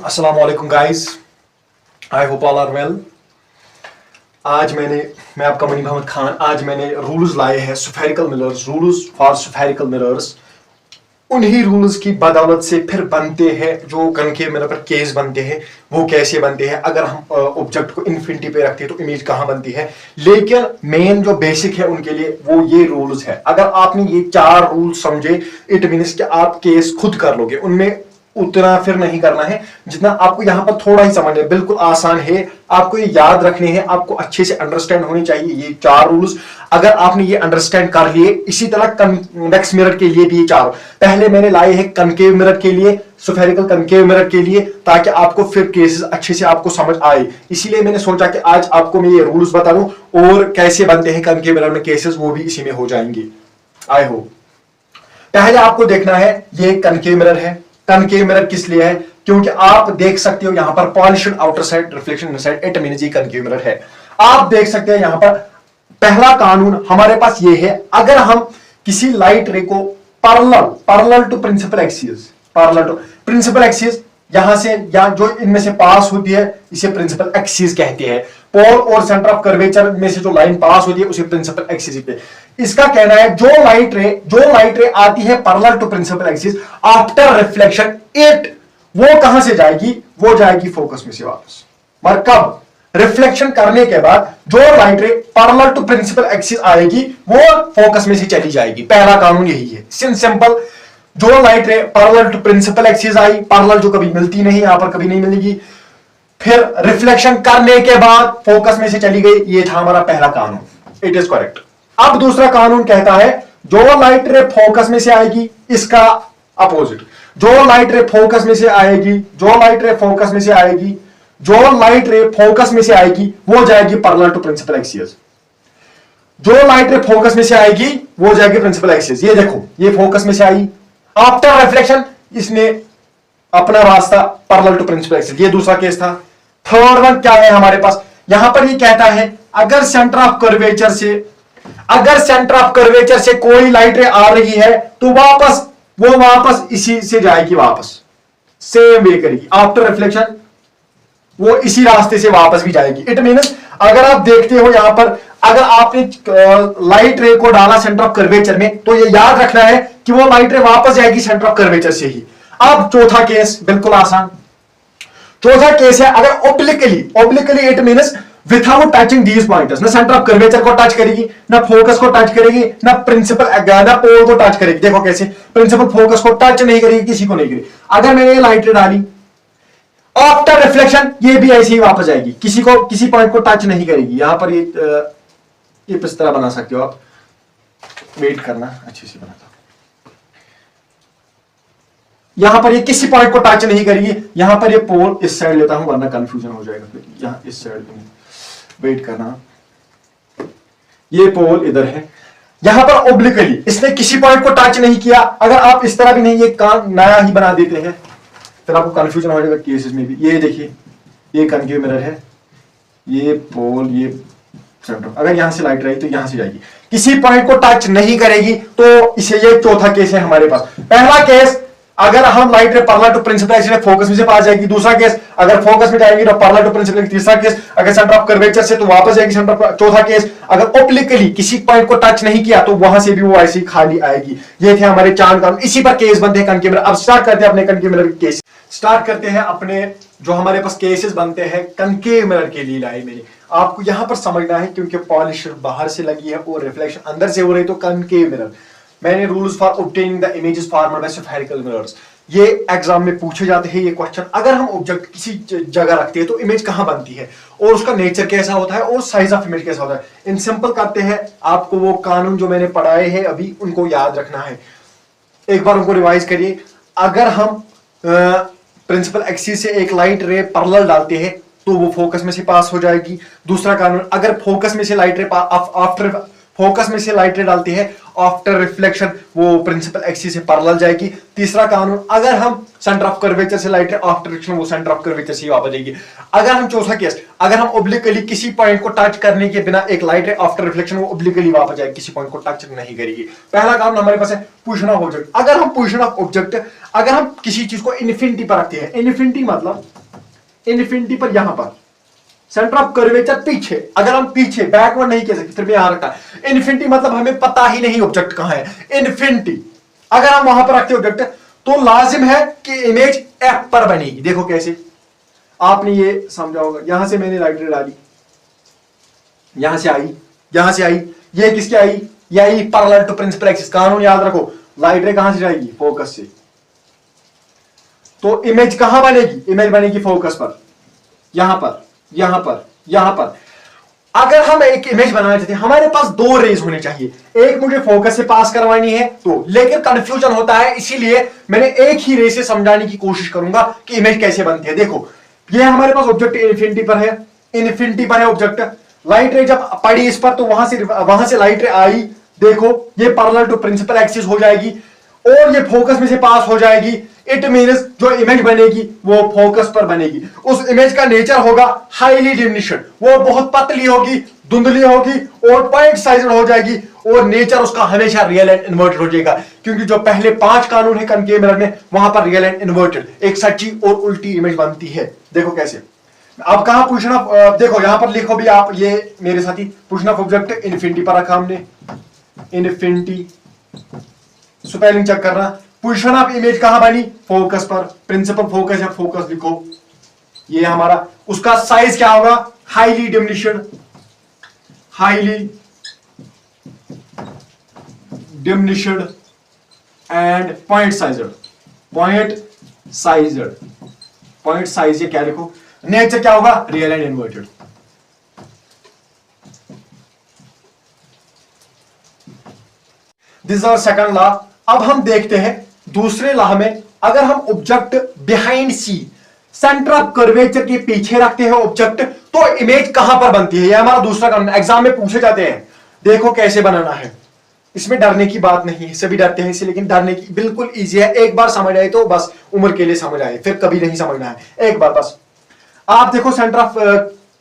अस्सलाम वालेकुम guys, I hope all are well. आज मैं आपका मनी मोहम्मद खान। आज मैंने रूल्स लाए हैं spherical mirrors, rules for spherical mirrors. उन्हीं रूल्स की बदौलत से फिर बनते हैं जो कनकेव मिरर पर केस बनते हैं। वो कैसे बनते हैं, अगर हम ऑब्जेक्ट को इन्फिनिटी पे रखते हैं तो इमेज कहां बनती है। लेकिन मेन जो बेसिक है उनके लिए वो ये रूल्स है। अगर आपने ये 4 रूल्स समझे, इट मीन्स कि आप केस खुद कर लोगे। उनमें उतना फिर नहीं करना है जितना आपको यहां पर थोड़ा ही समझना है। बिल्कुल आसान है, आपको ये याद रखने हैं, आपको अच्छे से अंडरस्टैंड होनी चाहिए ये 4 रूल्स। अगर आपने ये अंडरस्टैंड कर लिए, इसी तरह कन्वेक्स मिरर के लिए भी ये 4 पहले मैंने लाए हैं कनकेव मिरर के लिए, स्फेरिकल कनकेव मिरर के लिए, ताकि आपको फिर केसेस अच्छे से आपको समझ आए। इसीलिए मैंने सोचा कि आज आपको मैं ये रूल्स बता दूं और कैसे बनते हैं कनकेव मिरर में केसेस, वो भी इसी में हो जाएंगे। I hope. पहले आपको देखना है ये कनकेव मिरर है। कनकेव मिरर किस लिए है? क्योंकि आप देख सकते हो यहां पर polished outer side, reflection inside, it means ये कनकेव मिरर है। आप देख सकते हैं यहां पर पहला कानून हमारे पास ये है, अगर हम किसी लाइट रे को पैरेलल टू प्रिंसिपल एक्सिस यहां से या जो इनमें से पास होती है इसे प्रिंसिपल एक्सिस कहते हैं। पोल और सेंटर ऑफ कर्वेचर में से जो लाइन पास होती है उसे प्रिंसिपल एक्सिस कहते हैं। इसका कहना है जो लाइट रे आती है parallel to principal axis, after reflection वो कहां से जाएगी? वो जाएगी फोकस में से वापस। मगर कब? रिफ्लेक्शन करने के बाद जो light ray parallel to principal axis आएगी वो फोकस में से चली जाएगी। पहला कानून यही है, सिंपल। जो light ray parallel to principal axis आई, पैरेलल जो कभी मिलती नहीं, यहां पर कभी नहीं मिलेगी, फिर रिफ्लेक्शन करने के बाद फोकस में से चली गई, ये था हमारा पहला कानून। It is correct. अब दूसरा कानून कहता है जो लाइट रे फोकस में से आएगी, इसका अपोजिट, जो लाइट रे फोकस में से आएगी, जो लाइट रे फोकस में से आएगी, जो लाइट रे फोकस में से आएगी वो जाएगी पैरेलल टू प्रिंसिपल एक्सिस। जो लाइट रे फोकस में से आएगी वो जाएगी प्रिंसिपल एक्सिस। ये देखो, ये फोकस में से आई, आफ्टर रिफ्लेक्शन इसने अपना रास्ता पैरेलल टू प्रिंसिपल एक्सिस। ये दूसरा केस था। थर्ड वन क्या है हमारे पास? यहां पर ये कहता है अगर सेंटर ऑफ कर्वेचर से कोई लाइट रे आ रही है तो वो वापस इसी से जाएगी, वापस सेम वे करेगी। आफ्टर रिफ्लेक्शन वो इसी रास्ते से वापस भी जाएगी। इट मीन्स अगर आप देखते हो यहां पर, अगर आपने लाइट रे को डाला सेंटर ऑफ कर्वेचर में तो ये याद रखना है कि वो लाइट रे वापस जाएगी सेंटर ऑफ कर्वेचर से ही। अब चौथा केस बिल्कुल आसान। चौथा केस है अगर obliquely it means without touching these pointers, ना सेंटर ऑफ कर्वेचर को टच करेगी, ना फोकस को टच करेगी, ना पोल को टच करेगी। देखो कैसे, प्रिंसिपल फोकस को टच नहीं करेगी, किसी को नहीं करेगी। अगर मैंने ये लाइट रे डाली, आफ्टर रिफ्लेक्शन ये भी ऐसे ही वापस जाएगी, किसी पॉइंट को टच नहीं करेगी। यहां पर ये इस तरह बना सकते हो आप, वेट करना, अच्छे से बनाता हूं। यहां पर ये किसी पॉइंट को टच नहीं करेगी। यहां पर ये पोल इस साइड लेता हूं वरना कंफ्यूजन हो जाएगा। फिर यहां इस साइड वेट करना, ये पोल इधर है। यहां पर ओब्लिकली इसने किसी पॉइंट को टच नहीं किया। अगर आप इस तरह भी नहीं, ये काम नया ही बना देते हैं, फिर आपको कंफ्यूजन हो जाएगा केसेस में भी। ये देखिए, ये कनकेव मिरर है, ये पोल, ये सेंटर। अगर यहां से लाइट रही तो यहां से जाएगी, किसी पॉइंट को टच नहीं करेगी। तो इसे ये चौथा केस है हमारे पास। पहला केस अगर हम light ray parallel to principal axis focus में से पास जाएगी। दूसरा केस अगर फोकस में जाएगी तो पैरेलल टू प्रिंसिपल। तीसरा केस अगर सेंटर ऑफ कर्वेचर से तो वापस जाएगी सेंटर ऑफ। चौथा केस अगर ओब्लिकली किसी पॉइंट को टच नहीं किया तो वहां से भी वो ऐसी खाली आएगी। ये थे हमारे 4 कानून। इसी पर केस बनते हैं कनकेव मिरर। अब स्टार्ट करते हैं अपने कनकेव मिरर के केस। स्टार्ट करते हैं अपने जो हमारे पास केसेस बनते हैं कनकेव मिरर के लिए लाए मैंने। आपको यहां पर समझना है क्योंकि पॉलिश बाहर से लगी है और रिफ्लेक्शन अंदर से हो रही है, तो कनकेव मिरर। मैंने rules for obtaining the images formed by spherical mirrors, ये एग्जाम में पूछे जाते हैं ये क्वेश्चन। अगर हम ऑब्जेक्ट किसी जगह रखते हैं तो इमेज कहां बनती है और उसका नेचर कैसा होता है और साइज ऑफ इमेज कैसा होता है। इन सिंपल करते हैं, आपको वो कानून जो मैंने पढ़ाए हैं अभी उनको याद रखना है। एक बार उनको रिवाइज करिए। अगर हम प्रिंसिपल एक्सिस से एक लाइट रे पैरेलल डालते हैं तो वो फोकस में से पास हो जाएगी। दूसरा कानून, अगर फोकस में से लाइट रे आफ्टर फोकस में से लाइट रे डालती है, आफ्टर रिफ्लेक्शन वो प्रिंसिपल एक्सिस से पैरेलल जाएगी। तीसरा कानून, अगर हम सेंटर ऑफ कर्वेचर से लाइट रे आफ्टर रिफ्लेक्शन वो सेंटर ऑफ कर्वेचर से वापस जाएगी। अगर हम चौथा केस, अगर हम ओब्लिकली किसी पॉइंट को टच करने के बिना एक लाइट रे आफ्टर रिफ्लेक्शन वो ओब्लिकली वापस जाएगी, किसी पॉइंट को टच नहीं करेगी। पहला कानून हमारे पास है पोजीशन ऑफ ऑब्जेक्ट। अगर हम पोजीशन ऑफ ऑब्जेक्ट, अगर हम किसी चीज को इन्फिनिटी पर रखते हैं, इन्फिनिटी मतलब इन्फिनिटी पर यहां पर सेंटर ऑफ कर्वेचर पीछे, अगर हम पीछे बैकवर्ड नहीं कह सकते, फिर भी यहां रखा है। इन्फिनिटी मतलब हमें पता ही नहीं ऑब्जेक्ट कहां है, इन्फिनिटी अगर हम वहां पर रखते हैं ऑब्जेक्ट तो लाजिम है कि इमेज एफ पर बनेगी। देखो कैसे, आपने ये समझा होगा, यहां से मैंने लाइट रे डाली, यहां से आई, यहां से आई, ये किसकी आई, ये आई पैरेलल टू प्रिंसिपल एक्सिस। कानून याद रखो, लाइट रे कहां से जाएगी, फोकस से, तो इमेज कहां बनेगी, इमेज बनेगी फोकस पर, यहां पर, यहां पर, यहां पर। अगर हम एक इमेज बनाना चाहते हैं, हमारे पास दो रेज होने चाहिए, एक मुझे फोकस से पास करवानी है तो, लेकिन कंफ्यूजन होता है, इसीलिए मैंने एक ही रे से समझाने की कोशिश करूंगा कि इमेज कैसे बनती है। देखो ये हमारे पास ऑब्जेक्ट इन्फिनिटी पर है, इन्फिनिटी पर है ऑब्जेक्ट, लाइट रे जब पड़ी इस पर तो वहां से लाइट रे आई, देखो ये पैरेलल टू प्रिंसिपल एक्सिस हो जाएगी और ये फोकस में से पास हो जाएगी। इट मीन्स जो इमेज बनेगी वो फोकस पर बनेगी। उस इमेज का नेचर होगा हाईली डिमिनिश्ड, वो बहुत पतली होगी, धुंधली होगी और पॉइंट साइज्ड हो जाएगी, और नेचर उसका हमेशा रियल एंड इन्वर्टेड हो जाएगा, क्योंकि जो पहले 5 कानून है कनकेव मिरर में, वहां पर रियल एंड इन्वर्टेड एक सच्ची और उल्टी इमेज बनती है। देखो कैसे, अब कहां पूछना, देखो यहां पर लिखो भी आप, ये मेरे साथी, पूछना ऑब्जेक्ट इन्फिनिटी पर रखा हमने, इन्फिनिटी, स्पेलिंग चेक करना, पोजीशन ऑफ इमेज कहां बनी, फोकस पर, प्रिंसिपल फोकस या फोकस लिखो, ये हमारा, उसका साइज क्या होगा, highly diminished, highly diminished and point sized, point sized, point size ये क्या लिखो, नेचर क्या होगा, real and inverted. This is our second law. अब हम देखते हैं दूसरे लॉ में, अगर हम object behind C, centre of curvature के पीछे रखते हैं ऑब्जेक्ट, तो इमेज कहां पर बनती है, यह हमारा दूसरा कानून, एग्जाम में पूछे जाते हैं। देखो कैसे बनाना है, इसमें डरने की बात नहीं है, सभी डरते हैं इससे, लेकिन डरने की बिल्कुल इजी है, एक बार समझ आए तो बस उम्र के लिए समझ आए, फिर कभी नहीं समझना है, एक बार बस। आप देखो सेंटर ऑफ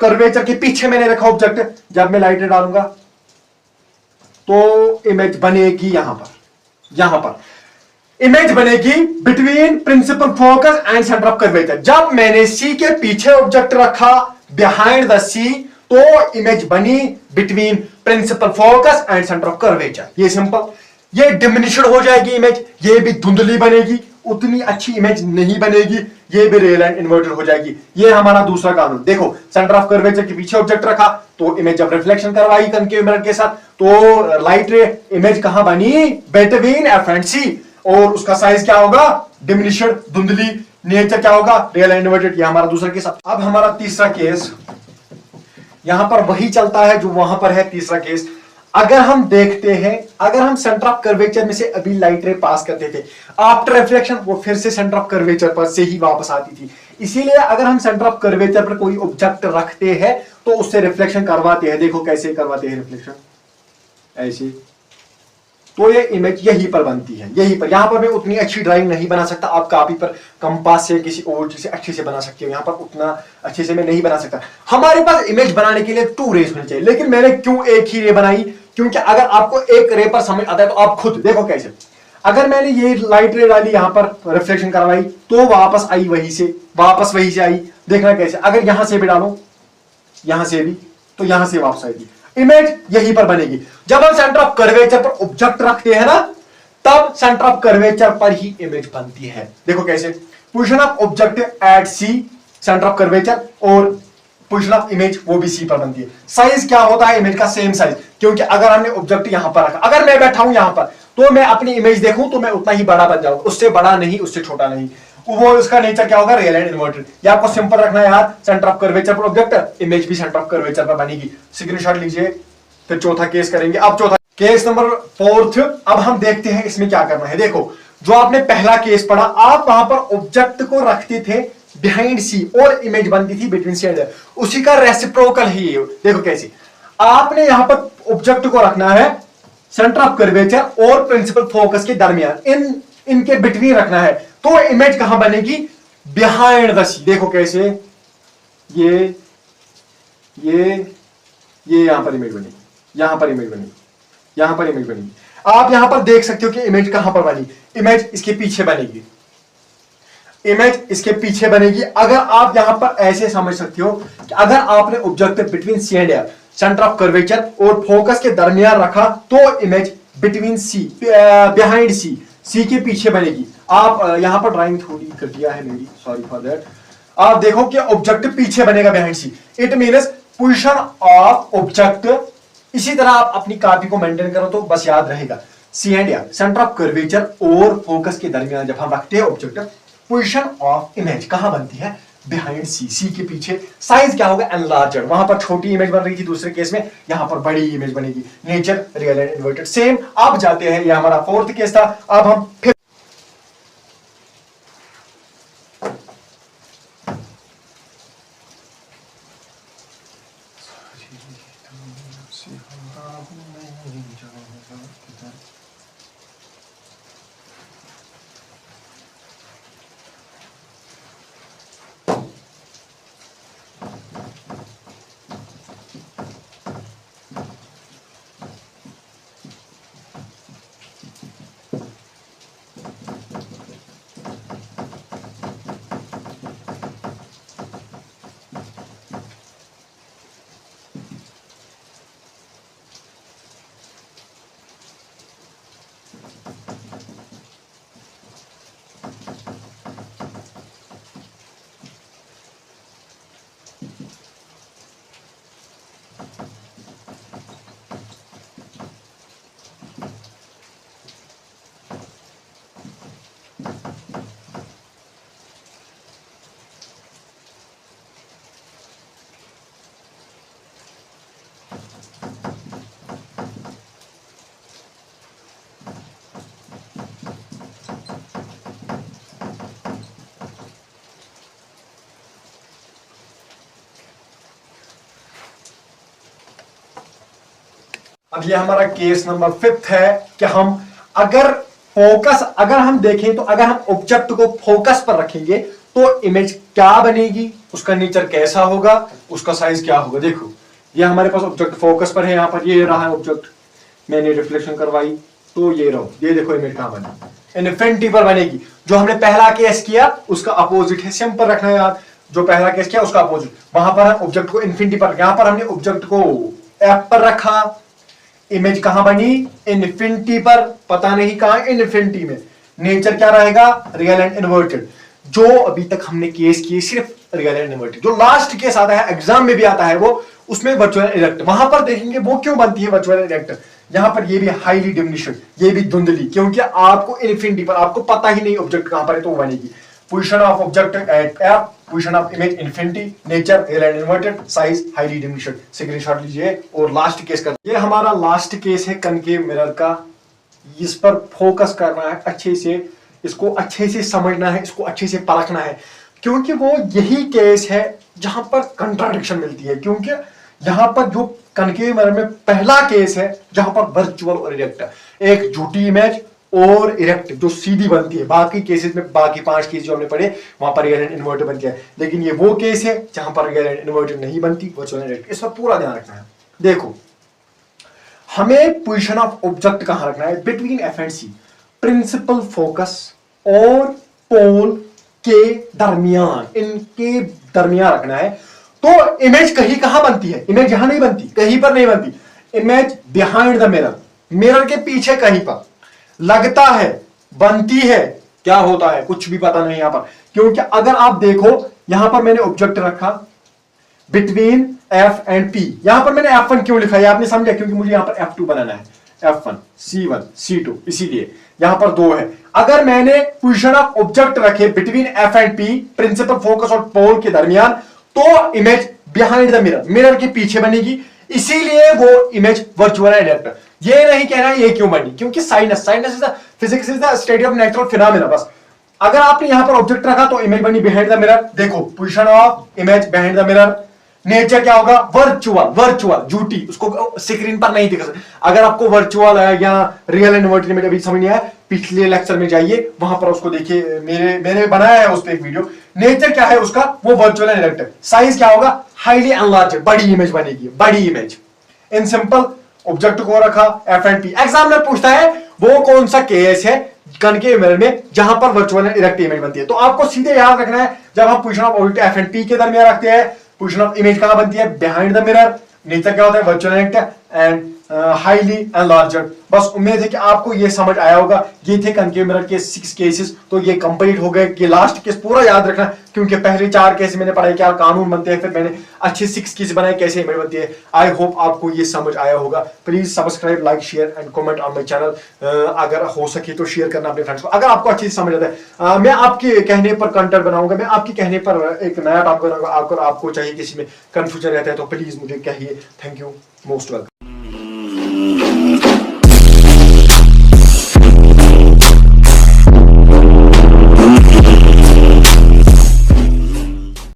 कर्वेचर के पीछे मैंने रखा ऑब्जेक्ट, जब मैं लाइट डालूंगा तो इमेज बनेगी यहां पर, यहां पर इमेज बनेगी between principal focus and centre of curvature. जब मैंने सी के पीछे ऑब्जेक्ट रखा बिहाइंड द सी, तो इमेज बनी between principal focus and centre of curvature. ये सिंपल, ये डिमिनिश्ड हो जाएगी इमेज, ये भी धुंधली बनेगी, उतनी अच्छी इमेज नहीं बनेगी, ये भी रियल एंड इन्वर्टेड हो जाएगी। ये हमारा दूसरा कानून। देखो सेंटर ऑफ कर्वेचर के पीछे ऑब्जेक्ट रखा तो इमेज जब रिफ्लेक्शन करवाई कनकेव मिरर के साथ, तो लाइट रे इमेज कहां बनी, बिटवीन एफ एंड सी, और उसका साइज क्या होगा, डिमिनिश्ड, धुंधली, नेचर क्या होगा, रियल एंड इन्वर्टेड। ये हमारा दूसरा केस। अब हमारा तीसरा केस, यहां पर वही चलता है जो वहां पर है, तीसरा केस। अगर हम देखते हैं, अगर हम सेंटर ऑफ कर्वेचर में से अभी लाइट रे पास करते थे, आफ्टर रिफ्लेक्शन वो फिर से सेंटर ऑफ कर्वेचर पर से ही वापस आती थी, इसीलिए अगर हम सेंटर ऑफ कर्वेचर पर कोई ऑब्जेक्ट रखते हैं तो उससे रिफ्लेक्शन करवाते हैं। देखो कैसे करवाते हैं रिफ्लेक्शन, ऐसे, तो ये इमेज यहीं पर बनती है, यहीं पर। यहां पर मैं उतनी अच्छी ड्राइंग नहीं बना सकता, आप कॉपी पर कंपास से किसी और चीज से अच्छे से बना सकते हो, यहां पर उतना अच्छे से मैं नहीं बना सकता। हमारे पास इमेज बनाने के लिए 2 रेज होनी चाहिए, लेकिन मैंने क्यों एक ही रे बनाई, क्योंकि अगर आपको एक रे पर समझ आता है तो आप खुद देखो कैसे। अगर मैंने ये लाइट रे डाली, यहां पर रिफ्लेक्शन करवाई, तो वापस आई वहीं से, वापस वहीं से आई, देखना कैसे। अगर यहां से भी डालो, यहां से भी, तो यहां से वापस आएगी, इमेज यहीं पर बनेगी। जब हम सेंटर ऑफ कर्वेचर पर ऑब्जेक्ट रखते हैं ना, तब सेंटर ऑफ कर्वेचर पर ही इमेज बनती है। देखो कैसे, position of object at C, centre of curvature, और पोजीशन ऑफ इमेज वो भी सी पर बनती है। साइज क्या होता है इमेज का, सेम साइज, क्योंकि अगर हमने ऑब्जेक्ट यहां पर रखा, अगर मैं बैठा हूं यहां पर, तो मैं अपनी इमेज देखूं तो मैं उतना ही बड़ा बन जाऊंगा, उससे बड़ा नहीं, उससे छोटा नहीं। वो उसका नेचर क्या होगा, रियल एंड इन्वर्टेड। ये आपको सिंपल रखना है यार, सेंटर ऑफ कर्वेचर पर ऑब्जेक्ट, इमेज भी सेंटर ऑफ कर्वेचर पर बनेगी। स्क्रीनशॉट लीजिए, फिर चौथा केस करेंगे। अब चौथा केस नंबर 4। अब हम देखते हैं इसमें क्या करना है। देखो जो आपने पहला केस पढ़ा, आप वहां पर ऑब्जेक्ट को रखते थे बिहाइंड सी और इमेज बनती थी बिटवीन सी एंड, उसी का रेसिप्रोकल ही है। देखो कैसे, आपने यहां पर ऑब्जेक्ट को रखना है सेंटर ऑफ कर्वेचर और प्रिंसिपल फोकस के दरमियान, इनके बिटवीन रखना है, तो इमेज कहां बनेगी, बिहाइंड द सी। देखो कैसे, ये यहां पर इमेज बनेगी, यहां पर इमेज बनेगी, यहां पर इमेज बनेगी। आप यहां पर देख सकते हो कि इमेज कहां पर बनी, इमेज इसके पीछे बनेगी, इमेज इसके पीछे बनेगी। अगर आप यहां पर ऐसे समझ सकते हो कि अगर आपने object between C and F, centre of curvature और फोकस के दरमियान रखा, तो image between C, behind C, C के पीछे बनेगी। आप यहां पर ड्राइंग थोड़ी घटिया है मेरी, सॉरी फॉर दैट। आप देखो कि ऑब्जेक्ट पीछे बनेगा behind C, it means position of object. इसी तरह आप अपनी कॉपी को मेंटेन करो तो बस याद रहेगा, C and F, centre of curvature और फोकस के दरमियान जब हम रखते हैं ऑब्जेक्ट, पोजीशन ऑफ इमेज कहां बनती है, बिहाइंड सी, सी के पीछे। साइज क्या होगा, एनलार्जड। वहां पर छोटी इमेज बन रही थी दूसरे केस में, यहां पर बड़ी इमेज बनेगी। Nature, real and inverted. Same अब जाते हैं, यह हमारा फोर्थ केस था। अब हम फिर अब ये हमारा केस नंबर 5 है कि हम अगर हम देखें तो अगर हम ऑब्जेक्ट को फोकस पर रखेंगे तो इमेज क्या बनेगी, उसका नेचर कैसा होगा, उसका साइज क्या होगा। देखो ये हमारे पास ऑब्जेक्ट फोकस पर है, यहां पर ये रहा है ऑब्जेक्ट, मैंने रिफ्लेक्शन करवाई तो ये रहो, ये देखो इमेज कहां बनी, इन्फिनिटी पर बनेगी। जो हमने पहला केस किया उसका अपोजिट है, सिंपल रखना है याद, जो पहला केस किया उसका अपोजिट। वहां पर हम ऑब्जेक्ट को इन्फिनिटी पर, यहां पर हमने ऑब्जेक्ट को एफ पर रखा, इमेज कहां बनी, इन्फिनिटी पर, पता नहीं कहां, इन्फिनिटी में। नेचर क्या रहेगा, रियल एंड इन्वर्टेड। जो अभी तक हमने केस किए सिर्फ रियल एंड इन्वर्टेड। जो लास्ट केस आता है, एग्जाम में भी आता है, वो उसमें वर्चुअल इरेक्ट, वहां पर देखेंगे वो क्यों बनती है वर्चुअल इरेक्ट। यहां पर ये भी हाईली डिमिनिश्ड, ये भी धुंधली, क्योंकि आपको इन्फिनिटी पर, आपको पता ही नहीं ऑब्जेक्ट कहां पर है, तो वो बनेगी। Position of object eight F, position of image infinity, nature real and inverted, size highly diminished. Screenshot लीजिए और लास्ट केस कर, ये हमारा लास्ट केस है कनकेव मिरर का। इस पर फोकस करना है अच्छे से, इसको अच्छे से समझना है, इसको अच्छे से परखना है, क्योंकि वो यही केस है जहां पर कंट्राडिक्शन मिलती है। क्योंकि यहां पर जो कनकेव मिरर में पहला केस है जहां पर वर्चुअल और इरेक्ट, एक झूठी इमेज और इरेक्ट जो सीधी बनती है। बाकी केसेस में, बाकी 5 केस जो हमने पढ़े वहां पर रियल एंड इन्वर्टेड बनती है, लेकिन ये वो केस है जहां पर रियल एंड इन्वर्टेड नहीं बनती, वर्चुअल एंड इरेक्ट। इस पर पूरा ध्यान रखना है। देखो हमें पोजीशन ऑफ ऑब्जेक्ट कहां रखना है, between F and C, principal focus और पोल के दरमियान, इनके दरमियान रखना है। तो इमेज कहीं कहां बनती है, इमेज यहां नहीं बनती, कहीं पर नहीं बनती, image behind the mirror, mirror के पीछे कहीं पर लगता है, बनती है, क्या होता है कुछ भी पता नहीं यहां पर। क्योंकि अगर आप देखो यहां पर मैंने ऑब्जेक्ट रखा बिटवीन एफ एंड पी, यहां पर मैंने F1 क्यों लिखा है आपने समझा, क्योंकि मुझे यहां पर F2 बनाना है, F1 C1 C2, इसीलिए यहां पर 2 है। अगर मैंने पोजीशन ऑफ ऑब्जेक्ट रखे between F and P, principal focus और पोल के दरमियान, तो image behind the mirror, mirror के पीछे बनेगी, इसीलिए वो इमेज वर्चुअल इरेक्ट। ये नहीं कहना ये क्यों बनी, क्योंकि sinus is the physics is the study of natural phenomena. बस अगर आपने यहां पर ऑब्जेक्ट रखा तो इमेज बनी बिहाइंड द मिरर। देखो position of image behind the mirror, nature क्या होगा, वर्चुअल, वर्चुअल झूठी, उसको स्क्रीन पर नहीं दिखा सकते। अगर आपको वर्चुअल या रियल एंड वर्चुअल में अभी समझ नहीं आया, पिछले लेक्चर में जाइए, वहां पर उसको देखिए, मैंने बनाया है उस पर एक वीडियो। नेचर क्या है उसका, वो वर्चुअल एंड इरेक्ट। साइज क्या होगा, हाईली एनलार्ज, बड़ी इमेज बनेगी, बड़ी इमेज। इन सिंपल ऑब्जेक्ट को रखा FNP। एग्जामिनर पूछता है वो कौन सा केस है कनकेव मिरर में जहां पर वर्चुअल एंड इरेक्ट इमेज बनती है। तो आपको सीधे याद रखना है, जब हम पोजीशन ऑफ ऑब्जेक्ट FNP के दरमियान रखते हैं, पोजीशन ऑफ इमेज कहां बनती है, बिहाइंड द मिरर। नेचर क्या होता है, virtual and and highly enlarged. बस उम्मीद है कि आपको ये समझ आया होगा। ये थे कनकेव मिरर के 6 केसेस, तो ये कंप्लीट हो गए। कि लास्ट केस पूरा याद रखना, क्योंकि पहले 4 केस मैंने पढ़ाई, क्या कानून बनते हैं, फिर मैंने अच्छे 6 केस बनाए, कैसे इमेज बनती है। आई होप आपको ये समझ आया होगा। Please subscribe, like, share and comment on my channel. अगर हो सके तो शेयर करना अपने फ्रेंड्स को, अगर आपको अच्छी समझ आता है। मैं आपके कहने पर कंटेंट बनाऊंगा, मैं आपके कहने पर एक नया टॉपिक बनाऊंगा। आपको चाहिए किसी में कंफ्यूजन रहता है तो प्लीज मुझे कहिए। Thank you, most welcome.